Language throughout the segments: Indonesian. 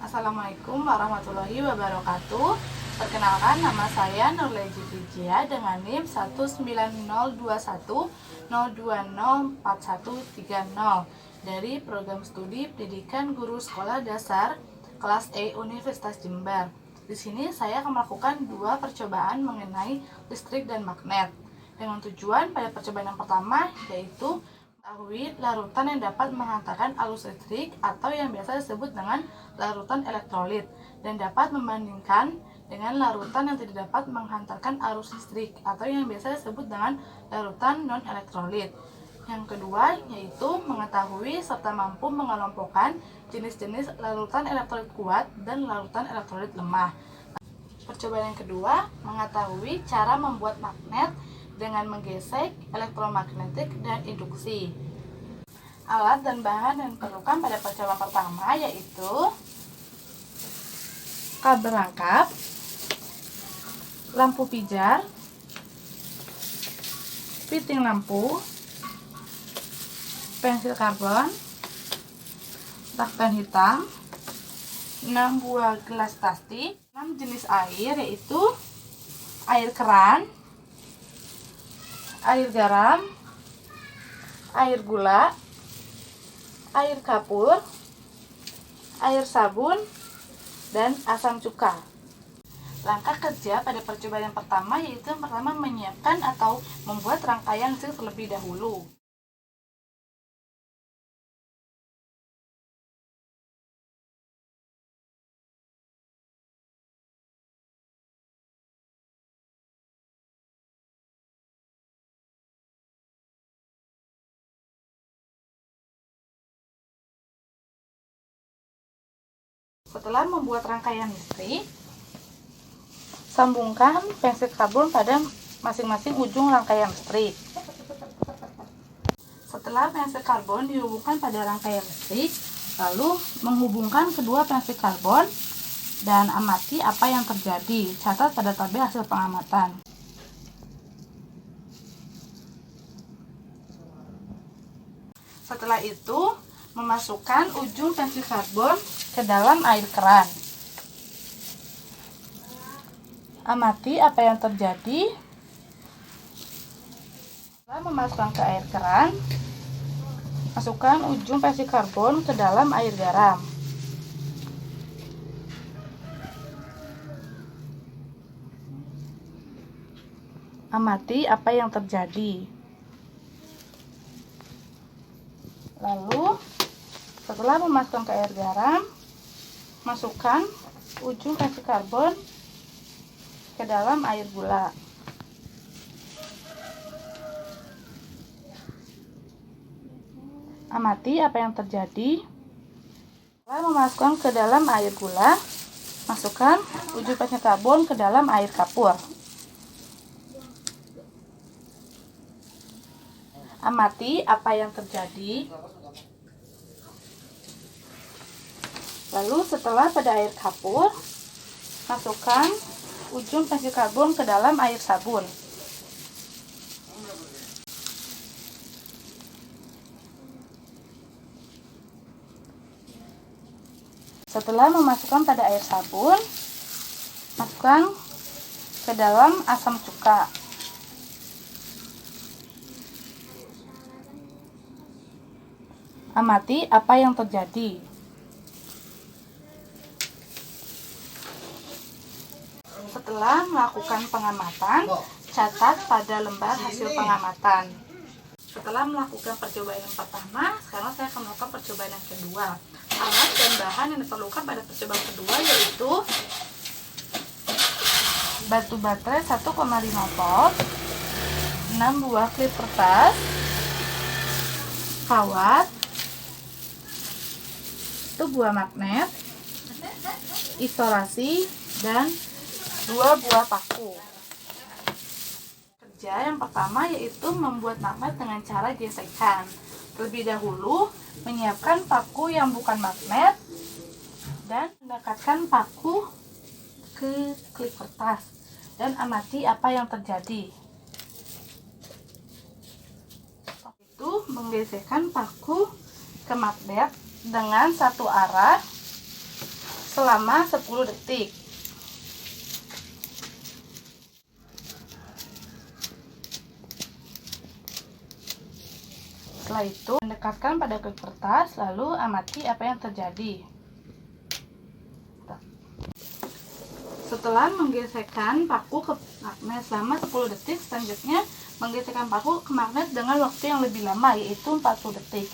Assalamualaikum warahmatullahi wabarakatuh. Perkenalkan, nama saya Nurleji Vijia dengan NIM 19021020430 dari Program Studi Pendidikan Guru Sekolah Dasar kelas E Universitas Jember. Di sini saya akan melakukan dua percobaan mengenai listrik dan magnet. Dengan tujuan pada percobaan yang pertama yaitu mengetahui larutan yang dapat menghantarkan arus listrik atau yang biasa disebut dengan larutan elektrolit, dan dapat membandingkan dengan larutan yang tidak dapat menghantarkan arus listrik atau yang biasa disebut dengan larutan non-elektrolit. Yang kedua yaitu mengetahui serta mampu mengelompokkan jenis-jenis larutan elektrolit kuat dan larutan elektrolit lemah. Percobaan yang kedua mengetahui cara membuat magnet dengan menggesek, elektromagnetik, dan induksi. Alat dan bahan yang diperlukan pada percobaan pertama yaitu kabel rangkap, lampu pijar, fitting lampu, pensil karbon, lakban hitam, 6 buah gelas plastik, 6 jenis air yaitu air keran, air garam, air gula, air kapur, air sabun, dan asam cuka. Langkah kerja pada percobaan yang pertama yaitu yang pertama menyiapkan atau membuat rangkaian listrik terlebih dahulu. Setelah membuat rangkaian listrik, sambungkan pensil karbon pada masing-masing ujung rangkaian listrik. Setelah pensil karbon dihubungkan pada rangkaian listrik, lalu menghubungkan kedua pensil karbon dan amati apa yang terjadi. Catat pada tabel hasil pengamatan. Setelah itu, memasukkan ujung pensil karbon ke dalam air keran. Amati apa yang terjadi. Setelah memasukkan ke air keran, masukkan ujung pensil karbon ke dalam air garam. Amati apa yang terjadi. Lalu, setelah memasukkan ke air garam, masukkan ujung pensil karbon ke dalam air gula. Amati apa yang terjadi. Setelah memasukkan ke dalam air gula, masukkan ujung pensil karbon ke dalam air kapur. Amati apa yang terjadi. Lalu setelah pada air kapur, masukkan ujung pensil karbon ke dalam air sabun. Setelah memasukkan pada air sabun, masukkan ke dalam asam cuka. Amati apa yang terjadi. Setelah melakukan pengamatan, catat pada lembar hasil pengamatan. Setelah melakukan percobaan yang pertama, sekarang saya akan melakukan percobaan yang kedua. Alat dan bahan yang diperlukan pada percobaan kedua yaitu batu baterai 1,5 volt, 6 buah klip kertas, kawat, buah magnet, isolasi, dan 2 buah paku. Kerja yang pertama yaitu membuat magnet dengan cara gesekan. Terlebih dahulu, menyiapkan paku yang bukan magnet Dan mendekatkan paku ke klip kertas dan amati apa yang terjadi. Itu menggeserkan paku ke magnet dengan satu arah selama 10 detik. Setelah itu, mendekatkan pada klip kertas, lalu amati apa yang terjadi. Setelah menggeserkan paku ke magnet selama 10 detik, selanjutnya menggeserkan paku ke magnet dengan waktu yang lebih lama, yaitu 40 detik,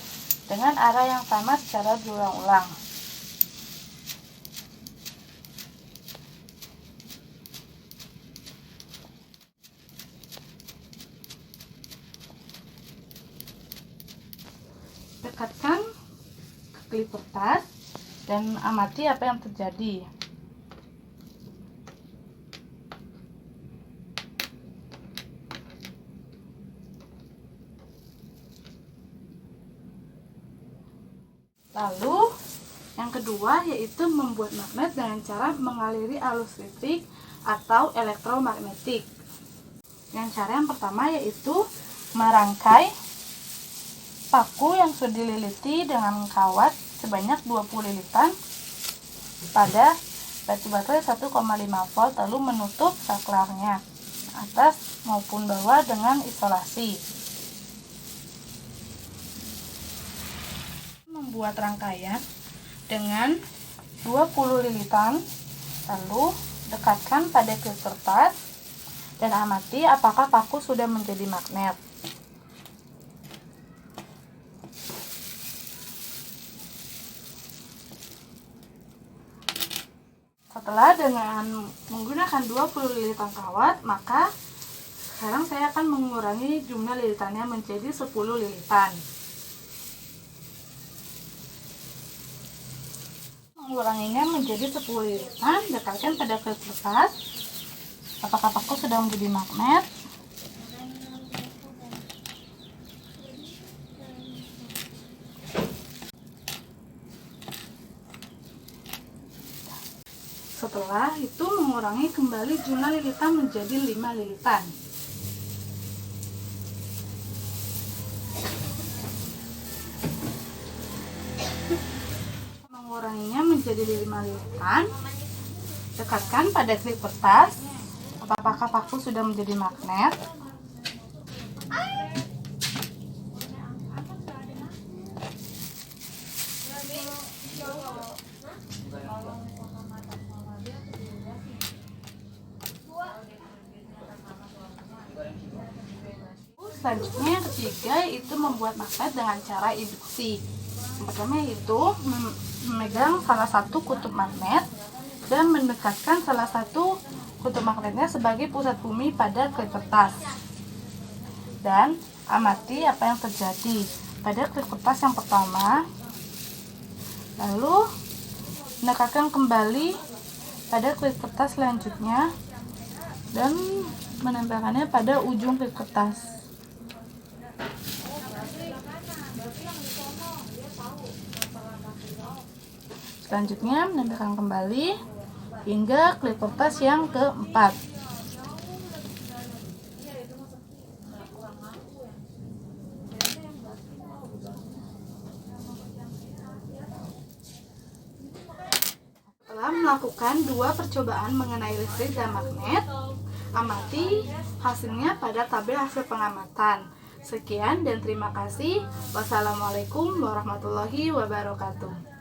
dengan arah yang sama secara berulang-ulang. Dekatkan ke klip kertas dan amati apa yang terjadi. Lalu yang kedua yaitu membuat magnet dengan cara mengaliri arus listrik atau elektromagnetik. Yang cara yang pertama yaitu merangkai paku yang sudah dililiti dengan kawat sebanyak 20 lilitan pada batu baterai 1,5 volt, lalu menutup saklarnya atas maupun bawah dengan isolasi. Membuat rangkaian dengan 20 lilitan, lalu dekatkan pada klip kertas dan amati apakah paku sudah menjadi magnet. Setelah dengan menggunakan 20 lilitan kawat, maka sekarang saya akan mengurangi jumlah lilitannya menjadi 10 lilitan. Menguranginya menjadi 10 lilitan, dekatkan pada klip kertas. Apakah paku sudah menjadi magnet? Setelah itu mengurangi kembali jumlah lilitan menjadi 5 lilitan. Menguranginya menjadi 5 lilitan, dekatkan pada klip kertas. Apakah paku sudah menjadi magnet? Selanjutnya yang ketiga yaitu membuat magnet dengan cara induksi. Yang pertama yaitu memegang salah satu kutub magnet dan mendekatkan salah satu kutub magnetnya sebagai pusat bumi pada klip kertas. Dan amati apa yang terjadi pada klip kertas yang pertama. Lalu mendekatkan kembali pada klip kertas selanjutnya dan menempelkannya pada ujung klip kertas. Selanjutnya menempelkan kembali hingga klip kertas yang keempat. Setelah melakukan 2 percobaan mengenai listrik dan magnet, amati hasilnya pada tabel hasil pengamatan. Sekian dan terima kasih. Wassalamualaikum warahmatullahi wabarakatuh.